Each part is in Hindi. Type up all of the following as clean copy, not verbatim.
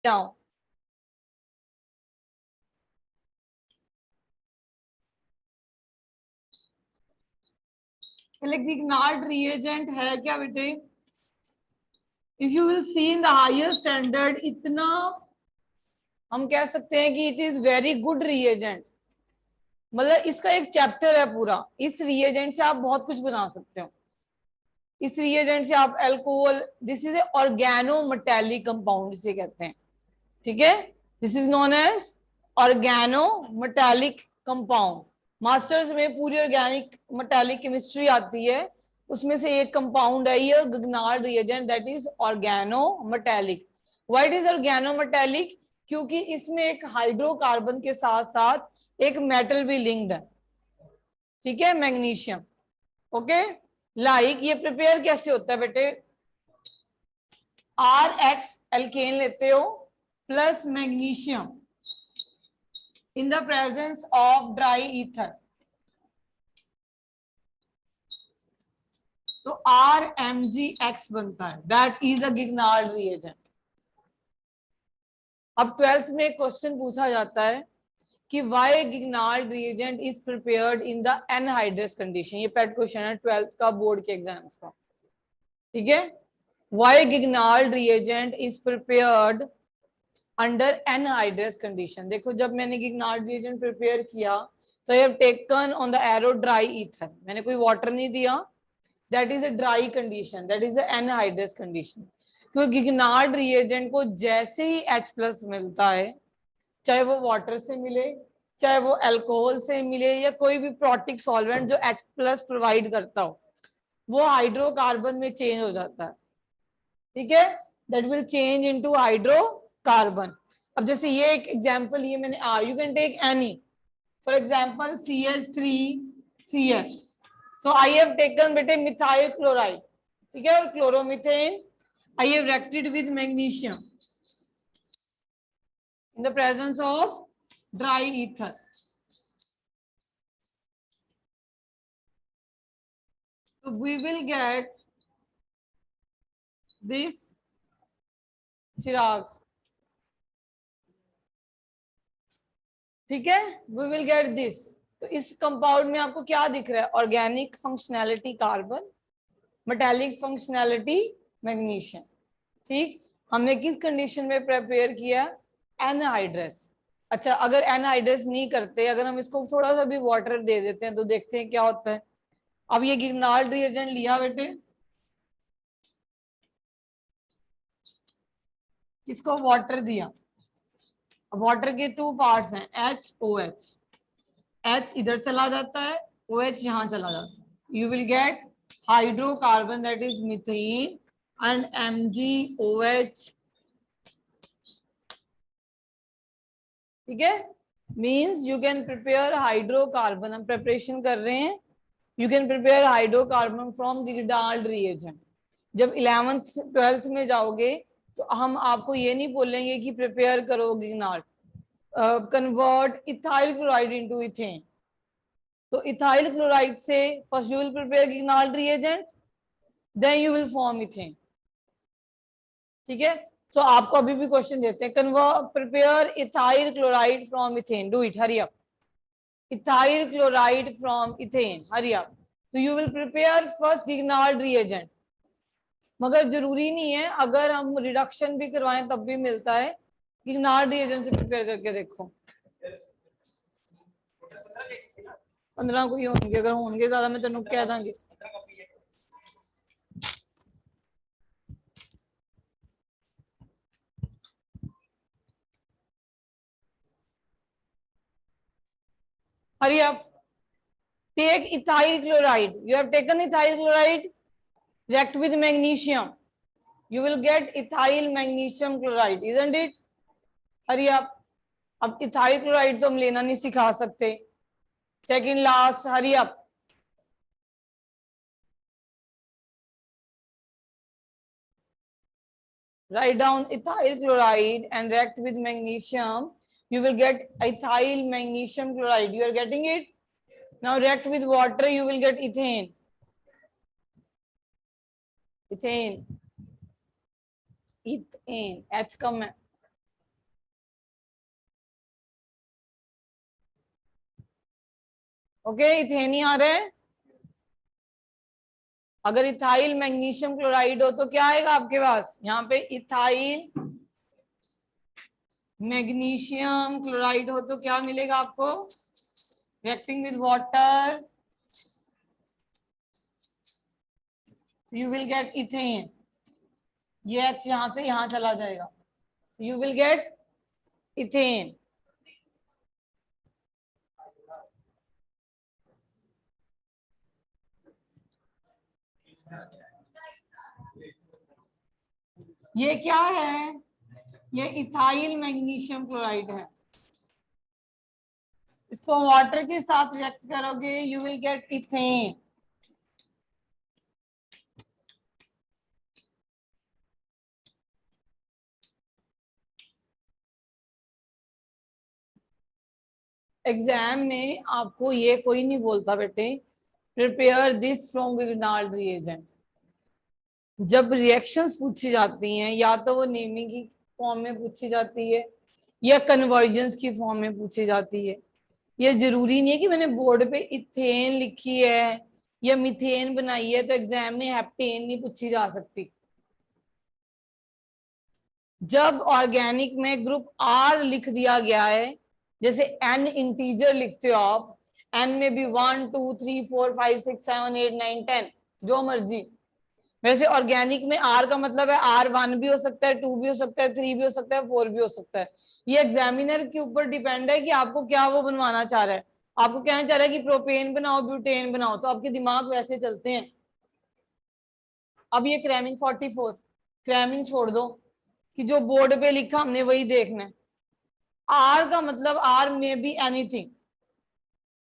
down. Grignard reagent है क्या बेटे? If you will see in the higher standard, इतना हम कह सकते हैं कि it is very good reagent, मतलब इसका एक चैप्टर है पूरा। इस रिएजेंट से आप बहुत कुछ बना सकते हो। इस रिएजेंट से आप alcohol, this is a organo metallic compound इसे कहते हैं, ठीक है। This is known as organo metallic compound. Masters में पूरी ऑर्गेनिक मेटेलिक केमिस्ट्री आती है, उसमें से एक कंपाउंड है ये Grignard reagent, that is organometallic. Why it is organometallic? क्योंकि इसमें एक हाइड्रोकार्बन के साथ साथ एक मेटल भी लिंक्ड है, ठीक है, मैग्नीशियम। ओके, लाइक ये प्रिपेयर कैसे होता है बेटे? RX एल्केन लेते हो plus magnesium in the presence of dry ether, तो RMgX बनता है, that is a Grignard reagent. अब 12th में क्वेश्चन पूछा जाता है कि why Grignard reagent is prepared in the anhydrous condition. ये पेट क्वेश्चन है 12th का बोर्ड के एग्जाम्स का, ठीक है। Why Grignard reagent is prepared under anhydrous condition. देखो जब मैंने गिग्नार्ड रिएजेंट प्रिपेयर किया तो I have taken on the arrow dry ether, मैंने कोई वाटर नहीं दिया, that is a dry condition, that is a anhydrous condition. क्योंकि गिग्नार्ड रिएजेंट को जैसे ही H+ मिलता है, चाहे वो वाटर से मिले, चाहे वो अल्कोहल से मिले, या कोई भी प्रोटिक सॉल्वेंट जो H+ प्रोवाइड करता हो, वो हाइड्रोकार्बन में चेंज हो जाता है, ठीक है। That will change into hydrocarbon. अब जैसे ये एक एग्जांपल, ये मैंने you can take any, for example CH3Cl, so I have taken बेटे मिथाइल क्लोराइड, ठीक है, और chloromethane I have reacted with magnesium in the presence of dry ether. So we will get this चिराग, ठीक है, we will get this। तो इस कंपाउंड में आपको क्या दिख रहा है? Organic functionality carbon, metallic functionality magnesium, ठीक। हमने किस कंडीशन में प्रिपेयर किया? एनहाइड्रस। अच्छा, अगर एनहाइड्रस नहीं करते, अगर हम इसको थोड़ा सा भी वाटर दे देते हैं तो देखते हैं क्या होता है। अब ये गिग्नार्ड रिएजेंट लिया बेटे, इसको वाटर दिया, वाटर के 2 पार्ट्स हैं, HOH, H इधर चला जाता है, OH यहाँ चला जाता है, you will get hydrocarbon that is methane and MgOH, ठीक है। Means you can prepare hydrocarbon, हम प्रिपरेशन कर रहे हैं, you can prepare hydrocarbon from Grignard reagent. जब 11th 12th में जाओगे तो हम आपको ये नहीं बोलेंगे कि प्रिपेयर करो Grignard, convert ethyl chloride into ethane. तो इथाइल क्लोराइड से first you will prepare Grignard reagent, then you will form ethane, ठीक है। तो आपको अभी भी क्वेश्चन देते हैं, convert prepare ethyl chloride from ethane, do it, hurry up. Ethyl chloride from ethane, hurry up. तो you will prepare first Grignard reagent, मगर जरूरी नहीं है, अगर हम रिडक्शन भी करवाएं तब भी मिलता है। गिग्नार्ड रिएजेंट से प्रिपेयर करके देखो। 15 कोई होंगे, अगर होंगे ज्यादा मैं तेन कह दांगी। Hurry up, take ethyl chloride, you have taken ethyl chloride, react with magnesium, you will get ethyl magnesium chloride, isn't it? hurry up। अब इथाइल क्लोराइड तो हम लेना नहीं सिखा सकते, second last, hurry up. write down ethyl chloride and react with magnesium, you will get ethyl magnesium chloride, you are getting it। now react with water, you will get ethane, ethane, ethane, H कम है, ओके, इथेन ही आ रहा है। अगर इथाइल मैग्नीशियम क्लोराइड हो तो क्या आएगा आपके पास, यहाँ पे इथाइल मैग्नीशियम क्लोराइड हो तो क्या मिलेगा आपको, reacting with water you will gate ethane. ये H यहां से यहां चला जाएगा, यू विल गेट इथेन। ये क्या है, ये इथाइल मैग्नीशियम क्लोराइड है। इसको वाटर के साथ रिएक्ट करोगे you will gate ethane. Exam में आपको ये कोई नहीं बोलता बेटे प्रिपेयर दिस फ्रॉम विग्नाल्ड रिएजेंट। जब रिएक्शंस पूछी जाती हैं या तो वो नेमिंग की फॉर्म में पूछी जाती है या कन्वर्जन्स की फॉर्म में पूछी जाती है। ये जरूरी नहीं है कि मैंने बोर्ड पे इथेन लिखी है या मीथेन बनाई है तो एग्जाम में हेप्टेन नहीं पूछी जा सकती। जब ऑर्गेनिक में ग्रुप आर लिख दिया गया है, जैसे एन इंटीजर लिखते हो आप, एन में भी 1 2 3 4 5 6 7 8 9 10 जो मर्जी। वैसे ऑर्गेनिक में आर का मतलब है R1 भी हो सकता है, 2 भी हो सकता है, 3 भी हो सकता है, 4 भी हो सकता है। ये एग्जामिनर के ऊपर डिपेंड है कि आपको क्या वो बनवाना चाह रहा है। आपको कहना चाह रहा है कि प्रोपेन बनाओ ब्यूटेन बनाओ तो आपके दिमाग वैसे चलते हैं। अब ये क्रैमिंग 44, क्रैमिंग छोड़ दो कि जो बोर्ड पे लिखा हमने वही देखना है। आर का मतलब आर में बी एनीथिंग।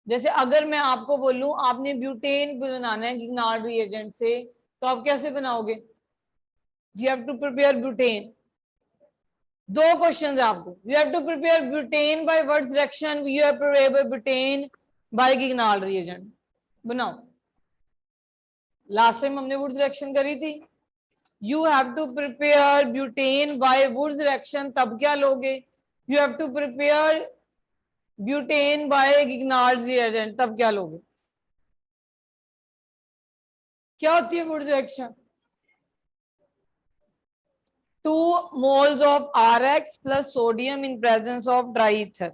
जैसे अगर मैं आपको बोलूं आपने ब्यूटेन बनाना है गिग्नार्ड रिएजेंट से तो आप कैसे बनाओगे, you have to prepare butane. दो क्वेश्चन है आपको, you have to prepare butane by what reaction, you have prepare butane by Grignard reagent. बनाओ। लास्ट टाइम हमने वुड्स रिएक्शन करी थी, you have to prepare butane by Woods reaction, तब क्या लोगे, you have to prepare butane by Grignard reagent, तब क्या लोगे। क्या होती है Woods reaction, 2 moles of Rx plus sodium in presence of dry ether।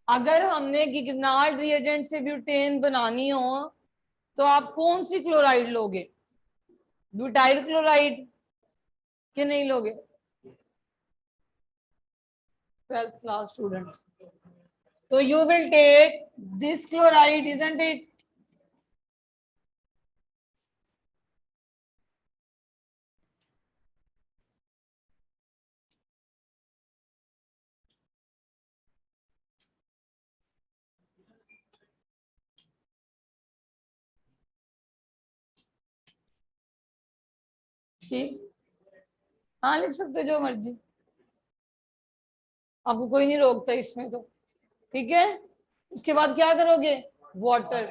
अगर हमने गिग्नार्ड रिएजेंट से ब्यूटेन बनानी हो तो आप कौन सी क्लोराइड लोगे, ब्यूटाइल क्लोराइड कि नहीं लोगे, 12th क्लास स्टूडेंट। तो you will take this chloride isn't it. ठीक, हाँ लिख सकते जो मर्जी, आपको कोई नहीं रोकता इसमें तो। ठीक है, उसके बाद क्या करोगे, वाटर।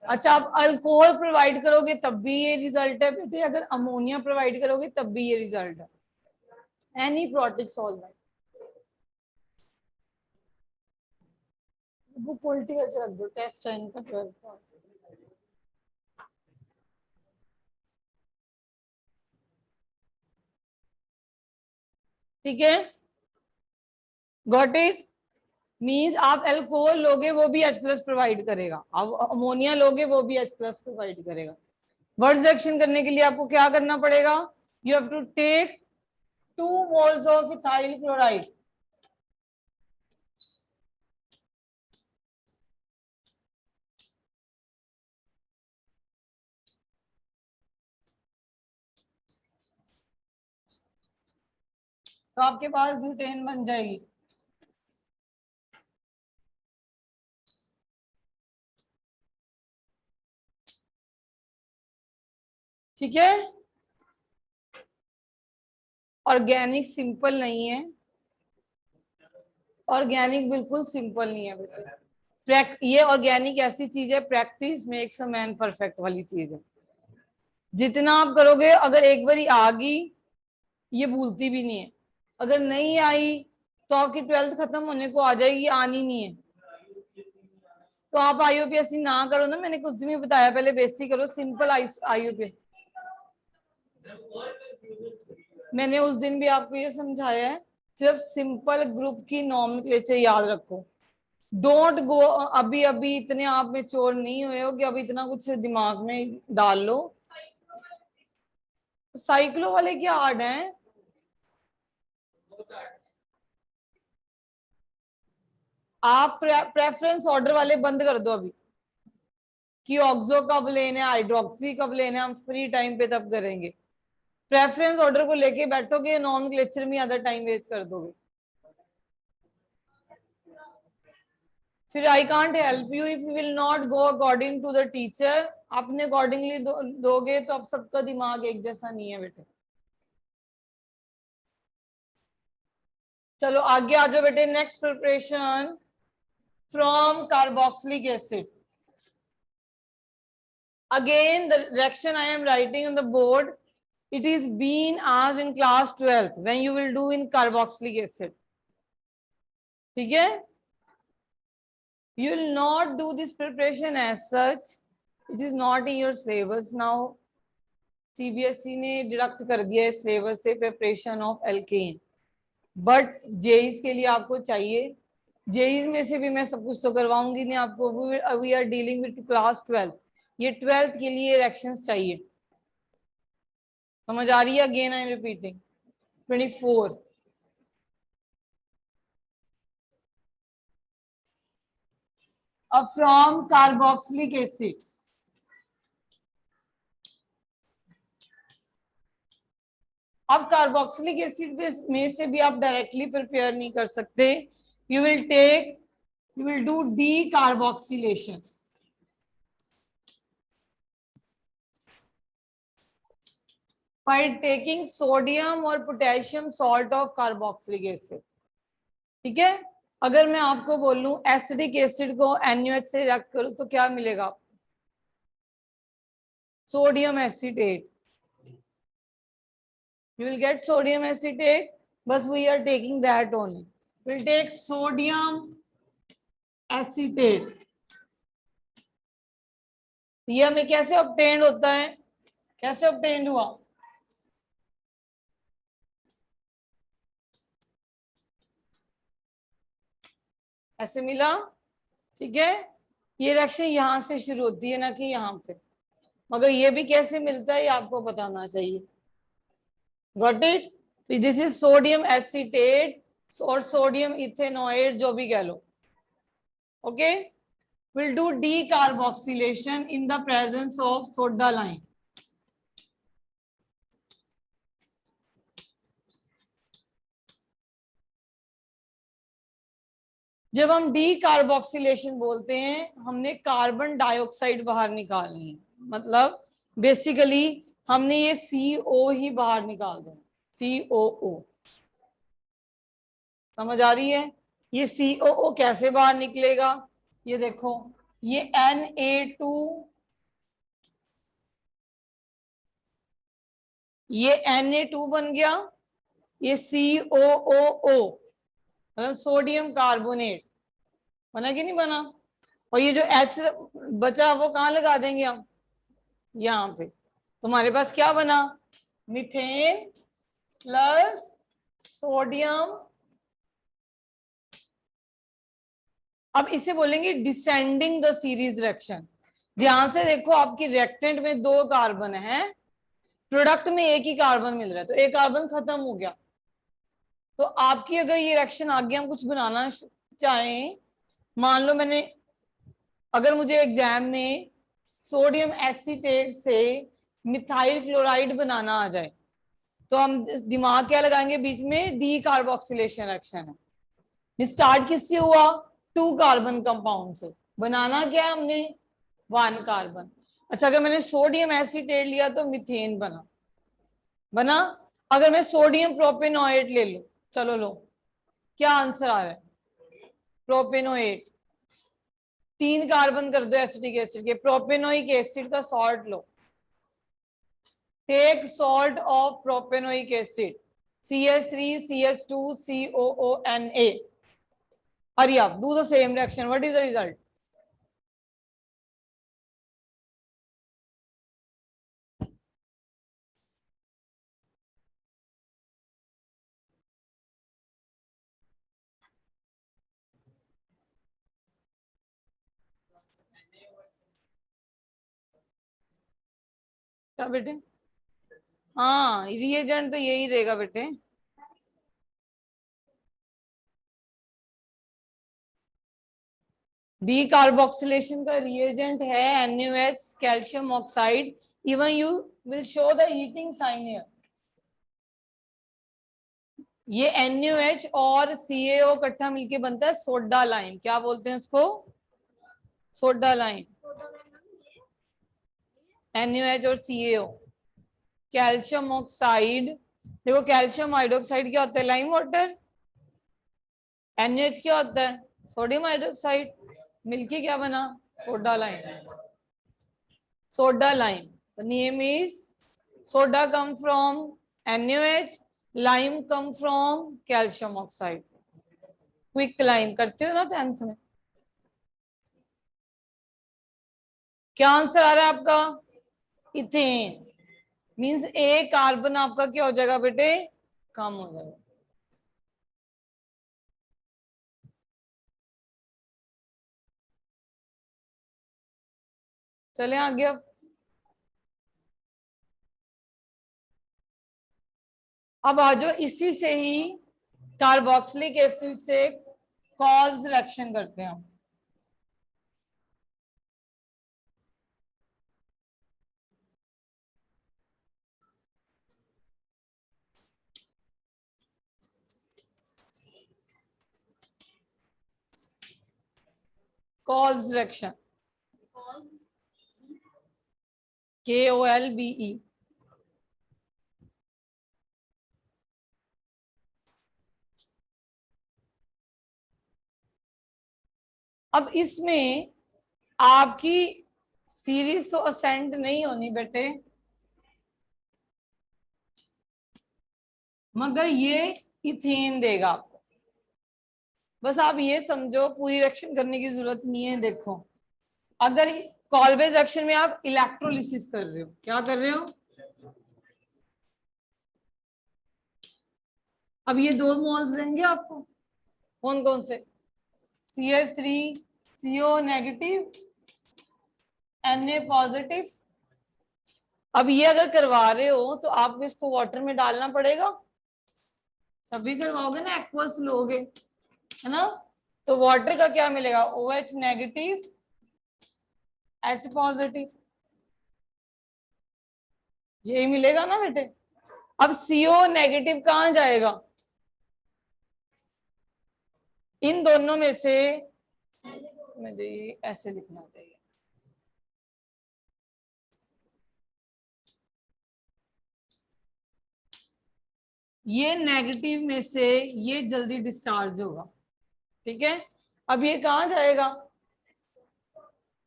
अच्छा आप अल्कोहल प्रोवाइड करोगे तब भी ये रिजल्ट है बेटे, अगर अमोनिया प्रोवाइड करोगे तब भी ये रिजल्ट है। एनी प्रोटिक सॉल्वेंट, वो पॉलिटिकल रख दो, टेस्ट है इनका 12th का। ठीक है, गॉट इट। मीन्स आप अल्कोहल लोगे वो भी H प्लस प्रोवाइड करेगा, आप अमोनिया लोगे वो भी H प्लस प्रोवाइड करेगा। वर्ड रिएक्शन करने के लिए आपको क्या करना पड़ेगा, you have to take 2 moles of ethyl chloride. तो आपके पास ब्यूटेन बन जाएगी। ठीक है, ऑर्गेनिक सिंपल नहीं है, ऑर्गेनिक बिल्कुल सिंपल नहीं है बेटा। ये ऑर्गेनिक ऐसी चीज है, practice makes a man perfect वाली चीज है। जितना आप करोगे, अगर एक बार आ गई, ये भूलती भी नहीं है। अगर नहीं आई तो आपकी 12th खत्म होने को आ जाएगी, आनी नहीं है। तो आप आईयूपीएससी ना करो ना, मैंने कुछ दिन में बताया, पहले बेसिक करो, सिंपल आईयूपीएससी। मैंने उस दिन भी आपको ये समझाया है, सिर्फ सिंपल ग्रुप की नॉमेनक्लेचर याद रखो। डोंट गो, अभी अभी इतने आप में चोर नहीं हुए हो कि अब इतना कुछ दिमाग में डाल लो। साइक्लो वाले क्या हार्ड हैं? आप प्रेफरेंस ऑर्डर वाले बंद कर दो अभी, कि ऑक्सो कब लेना है, हाइड्रोक्सी कब लेना है, हम फ्री टाइम पे तब करेंगे। प्रेफरेंस ऑर्डर को लेके बैठोगे, नॉमेनक्लेचर में अदर टाइम वेस्ट कर दोगे। फिर I can't help you if you will not go according to the teacher. अपने अकॉर्डिंगली दोगे तो अब सबका दिमाग एक जैसा नहीं है बेटे। चलो आगे आ जाओ बेटे। Next preparation from carboxylic acid. Again, the direction I am writing on the board, it is been asked in class 12th when you will do in carboxylic acid. ठीक है? You will not do this preparation as such. It is not in your syllabus now. CBSE ने डिडक्ट कर दिया है सिलेबस से प्रिपरेशन ऑफ एल्केन, बट जेईज के लिए आपको चाहिए। जेईज में से भी मैं सब कुछ तो करवाऊंगी नहीं आपको। We are dealing with class 12, ये 12th के लिए रिएक्शंस चाहिए। समझ आ रही है? Again I am repeating. 24 from carboxylic acid. अब कार्बोक्सिलिक एसिड में से भी आप डायरेक्टली प्रिपेयर नहीं कर सकते। You will do decarboxylation. by taking sodium और potassium salt of carboxylic acid. ठीक है? अगर मैं आपको बोलूं एसिडिक एसिड को NaOH से रिएक्ट करूं तो क्या मिलेगा? Sodium acetate. You will get sodium acetate, but we are taking that only. We'll take sodium acetate. ये हमें कैसे ऑब्टेन्ड होता है? कैसे ऑब्टेन्ड हुआ? ऐसे मिला। ठीक है? ये रिएक्शन यहां से शुरू होती है ना कि यहाँ पे, मगर ये भी कैसे मिलता है ये आपको बताना चाहिए। Got it? This is sodium acetate और सोडियम इथेनॉइड, जो भी कह लो। Okay, will do decarboxylation in the presence of soda lime. जब हम डी कार्बोक्सिलेशन बोलते हैं, हमने कार्बन डाइऑक्साइड बाहर निकालनी है। मतलब बेसिकली हमने ये CO ही बाहर निकाल देना, COO। समझ आ रही है? ये COO कैसे बाहर निकलेगा? ये देखो, ये Na2, ये Na2 बन गया, ये COOO मतलब सोडियम कार्बोनेट बना कि नहीं बना? और ये जो H बचा वो कहाँ लगा देंगे हम? यहाँ पे। तुम्हारे पास क्या बना? Methane plus sodium. अब इसे बोलेंगे डिसेंडिंग द सीरीज रिएक्शन। ध्यान से देखो, आपकी रिएक्टेंट में 2 कार्बन है, प्रोडक्ट में 1 ही कार्बन मिल रहा है, तो 1 कार्बन खत्म हो गया। तो आपकी अगर ये रिएक्शन आगे हम कुछ बनाना चाहें, मान लो मैंने, अगर मुझे एग्जाम में सोडियम एसीटेट से मिथाइल क्लोराइड बनाना आ जाए, तो हम दिमाग क्या लगाएंगे बीच में? डी कार्बोक्सिलेशन रिएक्शन है। स्टार्ट किससे हुआ? 2 कार्बन कंपाउंड से। बनाना क्या है हमने? 1 कार्बन। अच्छा, अगर मैंने सोडियम एसीटेट लिया तो मीथेन बना। अगर मैं सोडियम प्रोपेनोएट ले लूं, चलो लो, क्या आंसर आ रहा है? प्रोपेनोएट। 3 कार्बन कर दो एसिटिक एसिड के, प्रोपेनोइक एसिड का सॉल्ट लो, take salt of propanoic acid CH3CH2COONA, hurry up, do the same reaction, what is the result? क्या बेटे? हाँ रिएजेंट तो यही रहेगा बेटे। डीकार्बोक्सिलेशन का रिएजेंट है NaOH calcium oxide, even you will show the heating sign here. ये NaOH और CaO इकट्ठा मिलके बनता है सोडा लाइम, क्या बोलते हैं उसको? Soda lime. NaOH और CaO, कैल्शियम ऑक्साइड, देखो कैल्शियम हाइड्रोक्साइड क्या होता है? Lime water. NaOH क्या होता है? सोडियम हाइड्रोक्साइड, मिलके क्या बना? Soda lime. Soda lime, the name is soda come from NaOH, lime come from calcium oxide। Quick lime करते हो ना 10th में। क्या आंसर आ रहा है आपका? इथेन। मींस एक कार्बन आपका क्या हो जाएगा बेटे? कम हो जाएगा। चले आगे। अब आ जाओ, इसी से ही कार्बोक्सिलिक एसिड से कॉल्स रिएक्शन करते हैं हम। Calls reaction, KOLBE। अब इसमें आपकी सीरीज तो असेंड नहीं होनी बेटे, मगर ये इथेन देगा आपको। बस आप ये समझो, पूरी रिएक्शन करने की जरूरत नहीं है। देखो अगर कॉलवेज रिएक्शन में आप इलेक्ट्रोलिसिस कर रहे हो, क्या कर रहे हो? अब ये 2 मोल्स देंगे आपको, कौन कौन से? CH3CO negative, Na positive. अब ये अगर करवा रहे हो तो आपको इसको वाटर में डालना पड़ेगा, सभी करवाओगे ना, एक्वस लोगे, है ना? तो वाटर का क्या मिलेगा? OH नेगेटिव, H पॉजिटिव, यही मिलेगा ना बेटे। अब CO नेगेटिव कहाँ जाएगा? इन दोनों में से मुझे ये ऐसे लिखना चाहिए, ये नेगेटिव में से ये जल्दी डिस्चार्ज होगा, ठीक है। अब ये कहाँ जाएगा?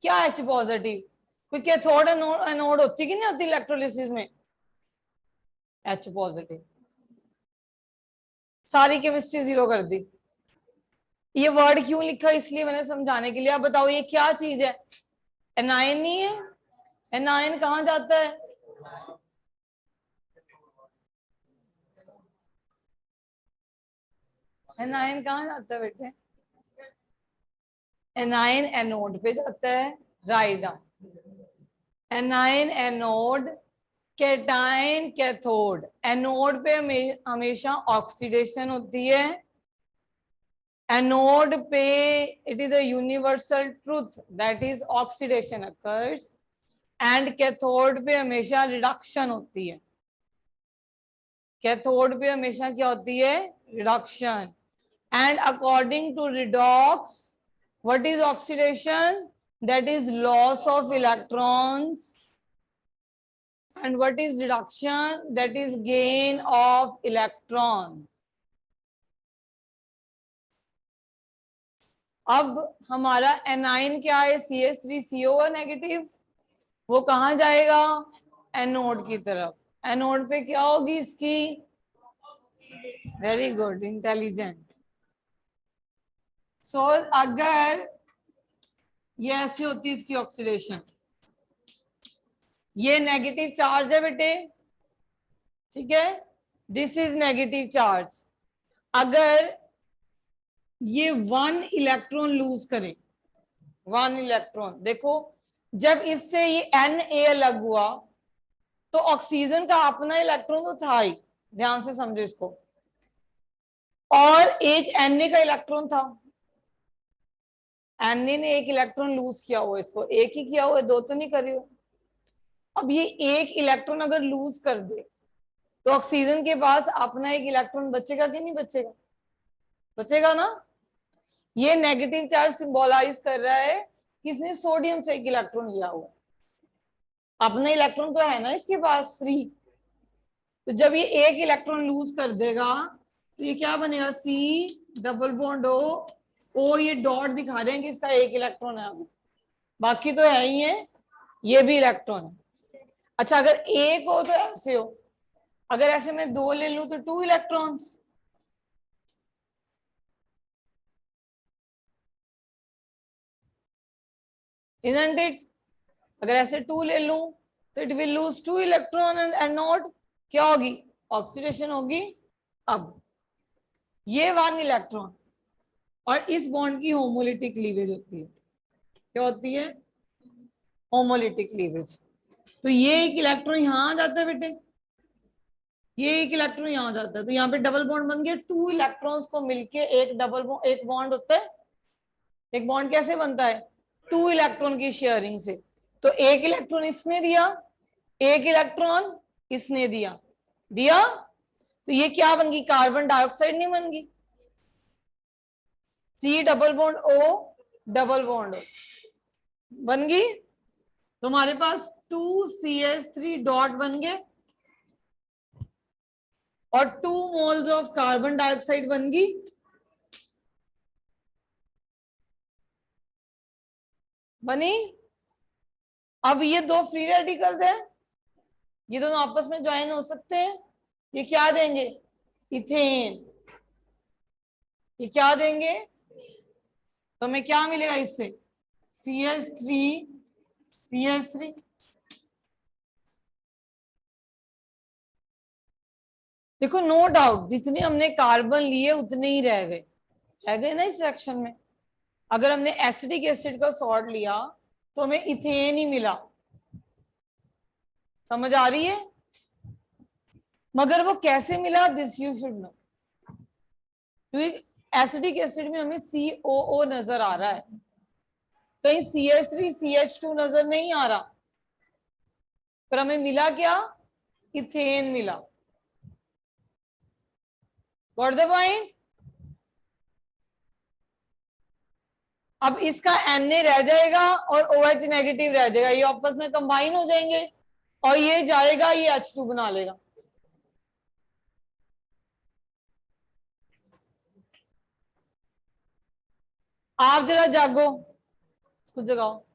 क्या H पॉजिटिव, कोई कैथोड एनोड होती कि नहीं होती इलेक्ट्रोलिसिस में? H पॉजिटिव, सारी केमिस्ट्री जीरो कर दी। ये वर्ड क्यों लिखा? इसलिए मैंने समझाने के लिए। अब बताओ ये क्या चीज है? एनायन नहीं है? एनायन कहाँ जाता है? एनायन कहाँ जाता है बेटे? एनायन एनोड पे जाता है, write down. Anion anode, cation cathode. Anode पे हमेशा ऑक्सीडेशन होती है, एनोड पे it is a universal truth that is oxidation occurs, and cathode पे हमेशा रिडक्शन होती है। कैथोड पे हमेशा क्या होती है? Reduction. And according to redox, what is oxidation? That is loss of electrons, and what is reduction? That is gain of electrons। अब हमारा एनाइन क्या है, CH3CO नेगेटिव, वो कहाँ जाएगा, एनोड की तरफ। एनोड पे क्या होगी इसकी, वेरी गुड, इंटेलिजेंट। सो अगर ये ऐसी होती है इसकी ऑक्सीडेशन, ये नेगेटिव चार्ज है बेटे, ठीक है, दिस इज नेगेटिव चार्ज। अगर ये 1 इलेक्ट्रॉन लूज करे, 1 इलेक्ट्रॉन, देखो जब इससे ये Na अलग हुआ तो ऑक्सीजन का अपना इलेक्ट्रॉन तो था ही, ध्यान से समझो इसको, और एक Na का इलेक्ट्रॉन था। Na ने एक इलेक्ट्रॉन लूज किया हुआ, इसको एक ही किया हुआ, दो तो नहीं करी हो। अब ये एक इलेक्ट्रॉन अगर लूज कर दे तो ऑक्सीजन के पास अपना एक इलेक्ट्रॉन बचेगा कि नहीं बचेगा, बचेगा ना। ये नेगेटिव चार्ज सिंबलाइज कर रहा है किसने, सोडियम से एक इलेक्ट्रॉन लिया हुआ, अपना इलेक्ट्रॉन तो है ना इसके पास फ्री। तो जब ये एक इलेक्ट्रॉन लूज कर देगा तो ये क्या बनेगा, C डबल बॉन्ड O, ये डॉट दिखा रहे हैं कि इसका एक इलेक्ट्रॉन है, बाकी तो है ही है, ये भी इलेक्ट्रॉन है। अच्छा अगर एक हो तो ऐसे हो, अगर ऐसे मैं 2 ले लूं तो 2 इलेक्ट्रॉन्स, isn't it? अगर ऐसे 2 ले लूं तो it will lose 2 electron and not, क्या होगी, ऑक्सीडेशन होगी। अब ये 1 इलेक्ट्रॉन और इस बॉन्ड की होमोलिटिक क्लीवेज होती है, क्या होती है, होमोलिटिक क्लीवेज। तो ये एक इलेक्ट्रॉन यहां आ जाता है बेटे, ये एक इलेक्ट्रॉन यहां आ जाता है, तो यहाँ पे डबल बॉन्ड बन गया, 2 इलेक्ट्रॉन्स को मिलके एक डबल बॉन्ड, एक बॉन्ड होता है। एक बॉन्ड कैसे बनता है, 2 इलेक्ट्रॉन की शेयरिंग से। तो एक इलेक्ट्रॉन इसने दिया, एक इलेक्ट्रॉन इसने दिया, दिया, तो ये क्या बन गई, कार्बन डाइऑक्साइड नहीं बन गई, C double bond O double bond O बन गई। तुम्हारे पास 2CH3 डॉट बन गए और 2 मोल्स ऑफ कार्बन डाइऑक्साइड बन गई। बनी। अब ये 2 फ्री रेडिकल्स है, ये दोनों आपस में ज्वाइन हो सकते हैं, ये क्या देंगे, इथेन, ये क्या देंगे, तो हमें क्या मिलेगा इससे, CH3 देखो नो डाउट जितने हमने कार्बन लिए उतने ही रह गए ना इस रिएक्शन में। अगर हमने एसिडिक एसिड का सॉल्ट लिया तो हमें इथेन ही मिला, समझ आ रही है, मगर वो कैसे मिला, दिस यू शुड नो, क्योंकि एसिडिक एसिड में हमें COO नजर आ रहा है, कहीं CH3 CH2 नजर नहीं आ रहा, पर हमें मिला क्या, इथेन मिला। Got the point. अब इसका Na रह जाएगा और OH नेगेटिव रह जाएगा, ये आपस में कंबाइन हो जाएंगे और ये जाएगा, ये H2 बना लेगा। आप जरा जागो, कुछ जगाओ।